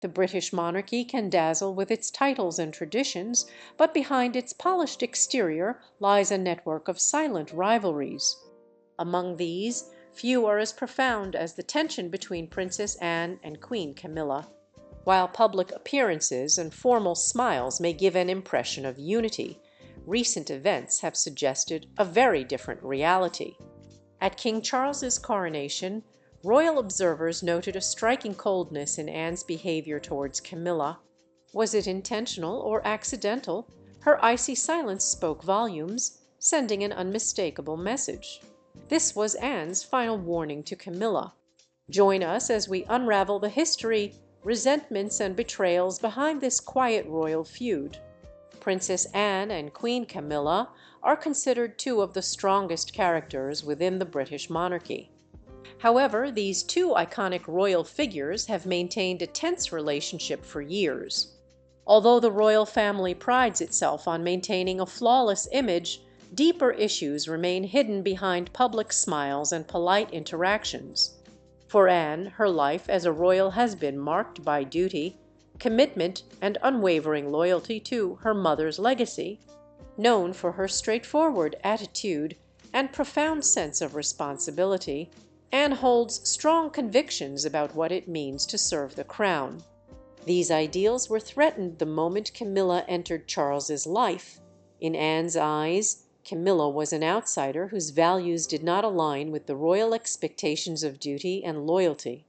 The British monarchy can dazzle with its titles and traditions, but behind its polished exterior lies a network of silent rivalries. Among these, few are as profound as the tension between Princess Anne and Queen Camilla. While public appearances and formal smiles may give an impression of unity, recent events have suggested a very different reality. At King Charles's coronation, royal observers noted a striking coldness in Anne's behaviour towards Camilla. Was it intentional or accidental? Her icy silence spoke volumes, sending an unmistakable message. This was Anne's final warning to Camilla. Join us as we unravel the history, resentments, and betrayals behind this quiet royal feud. Princess Anne and Queen Camilla are considered two of the strongest characters within the British monarchy. However, these two iconic royal figures have maintained a tense relationship for years. Although the royal family prides itself on maintaining a flawless image, deeper issues remain hidden behind public smiles and polite interactions. For Anne, her life as a royal has been marked by duty, commitment, and unwavering loyalty to her mother's legacy. Known for her straightforward attitude and profound sense of responsibility, Anne holds strong convictions about what it means to serve the crown. These ideals were threatened the moment Camilla entered Charles's life. In Anne's eyes, Camilla was an outsider whose values did not align with the royal expectations of duty and loyalty.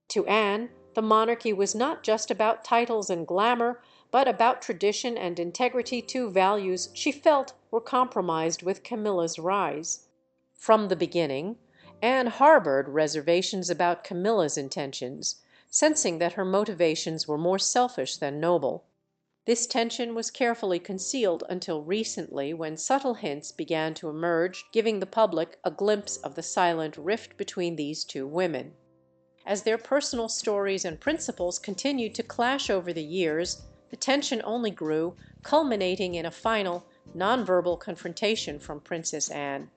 To Anne, the monarchy was not just about titles and glamour, but about tradition and integrity, two values she felt were compromised with Camilla's rise. From the beginning, Anne harbored reservations about Camilla's intentions, sensing that her motivations were more selfish than noble. This tension was carefully concealed until recently, when subtle hints began to emerge, giving the public a glimpse of the silent rift between these two women. As their personal stories and principles continued to clash over the years, the tension only grew, culminating in a final, nonverbal confrontation from Princess Anne.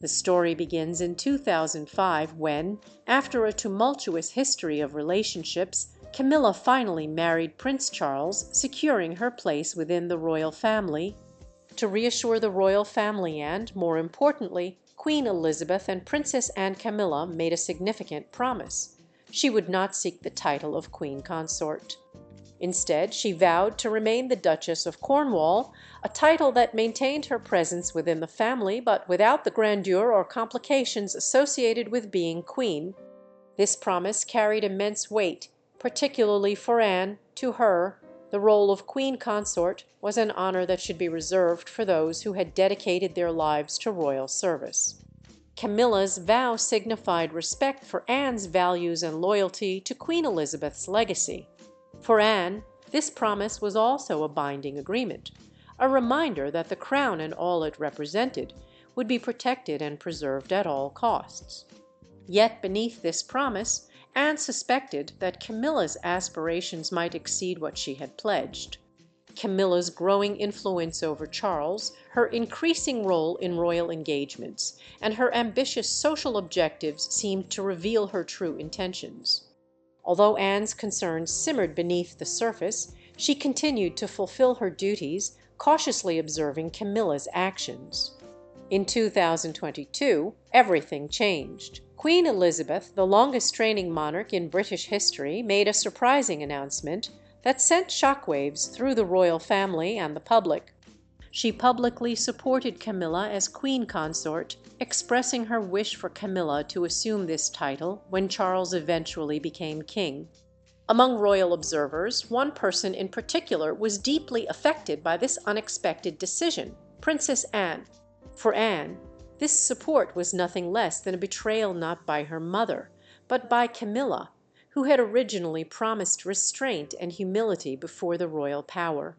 The story begins in 2005 when, after a tumultuous history of relationships, Camilla finally married Prince Charles, securing her place within the royal family. To reassure the royal family and, more importantly, Queen Elizabeth and Princess Anne Camilla made a significant promise. She would not seek the title of Queen Consort. Instead, she vowed to remain the Duchess of Cornwall, a title that maintained her presence within the family but without the grandeur or complications associated with being queen. This promise carried immense weight, particularly for Anne. To her, the role of Queen Consort was an honor that should be reserved for those who had dedicated their lives to royal service. Camilla's vow signified respect for Anne's values and loyalty to Queen Elizabeth's legacy. For Anne, this promise was also a binding agreement, a reminder that the crown and all it represented would be protected and preserved at all costs. Yet beneath this promise, Anne suspected that Camilla's aspirations might exceed what she had pledged. Camilla's growing influence over Charles, her increasing role in royal engagements, and her ambitious social objectives seemed to reveal her true intentions. Although Anne's concerns simmered beneath the surface, she continued to fulfill her duties, cautiously observing Camilla's actions. In 2022, everything changed. Queen Elizabeth, the longest-reigning monarch in British history, made a surprising announcement that sent shockwaves through the royal family and the public. She publicly supported Camilla as Queen Consort, expressing her wish for Camilla to assume this title when Charles eventually became king. Among royal observers, one person in particular was deeply affected by this unexpected decision: Princess Anne. For Anne, this support was nothing less than a betrayal not by her mother, but by Camilla, who had originally promised restraint and humility before the royal power.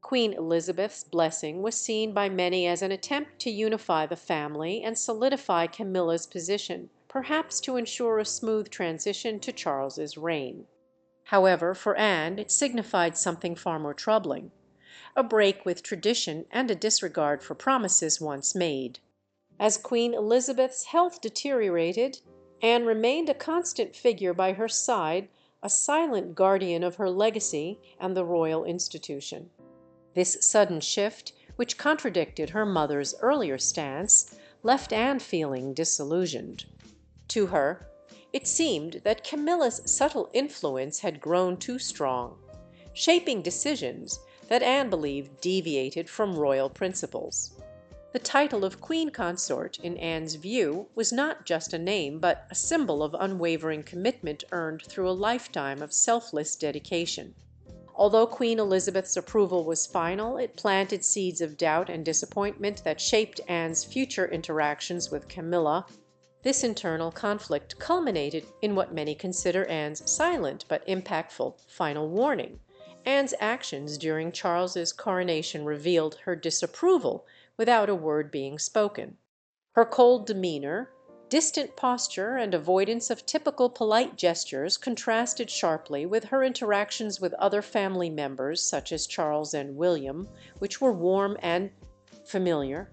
Queen Elizabeth's blessing was seen by many as an attempt to unify the family and solidify Camilla's position, perhaps to ensure a smooth transition to Charles's reign. However, for Anne it signified something far more troubling: a break with tradition and a disregard for promises once made. As Queen Elizabeth's health deteriorated, Anne remained a constant figure by her side, a silent guardian of her legacy and the royal institution. This sudden shift, which contradicted her mother's earlier stance, left Anne feeling disillusioned. To her, it seemed that Camilla's subtle influence had grown too strong, shaping decisions that Anne believed deviated from royal principles. The title of queen consort, in Anne's view, was not just a name, but a symbol of unwavering commitment earned through a lifetime of selfless dedication. Although Queen Elizabeth's approval was final, it planted seeds of doubt and disappointment that shaped Anne's future interactions with Camilla. This internal conflict culminated in what many consider Anne's silent but impactful final warning. Anne's actions during Charles's coronation revealed her disapproval without a word being spoken. Her cold demeanor, distant posture, and avoidance of typical polite gestures contrasted sharply with her interactions with other family members, such as Charles and William, which were warm and familiar.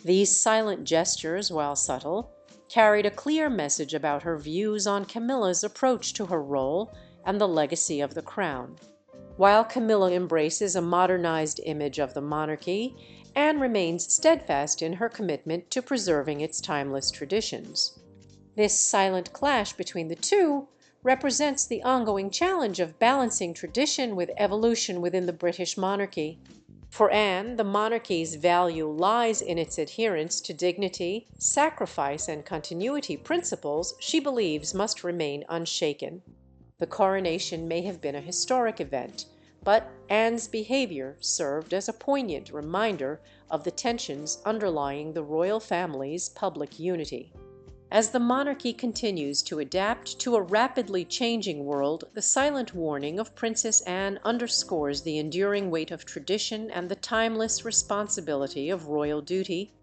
These silent gestures, while subtle, carried a clear message about her views on Camilla's approach to her role and the legacy of the crown. While Camilla embraces a modernized image of the monarchy, Anne remains steadfast in her commitment to preserving its timeless traditions. This silent clash between the two represents the ongoing challenge of balancing tradition with evolution within the British monarchy. For Anne, the monarchy's value lies in its adherence to dignity, sacrifice, and continuity principles she believes must remain unshaken. The coronation may have been a historic event, but Anne's behavior served as a poignant reminder of the tensions underlying the royal family's public unity. As the monarchy continues to adapt to a rapidly changing world, the silent warning of Princess Anne underscores the enduring weight of tradition and the timeless responsibility of royal duty.